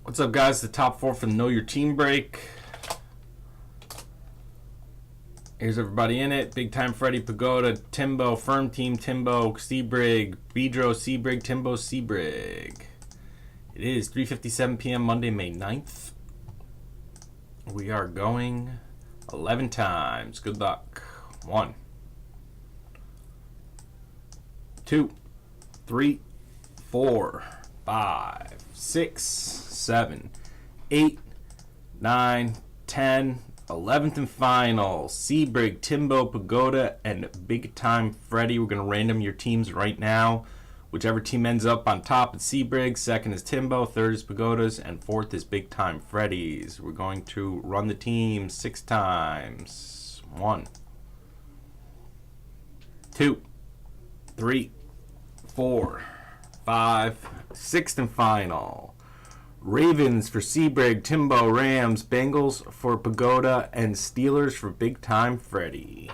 What's up, guys? The top four for the Know Your Team break. Here's everybody in it. Big Time Freddy, Pagoda, Timbo, Firm Team, Timbo, Sebrig, Bedro, Sebrig, Timbo, Sebrig. It is 3:57 p.m. Monday, May 9th. We are going 11 times. Good luck. 1, 2, 3, 4, 5, 6, 7, 8, 9, 10, 11th and final. Sebrig, Timbo, Pagoda, and Big Time Freddy. We're going to random your teams right now. Whichever team ends up on top is Sebrig, second is Timbo, third is Pagoda's, and fourth is Big Time Freddy's. We're going to run the team 6 times. 1, 2, 3, 4, 5, 6th and final. Ravens for Sebrig, Timbo, Rams, Bengals for Pagoda, and Steelers for Big Time Freddy.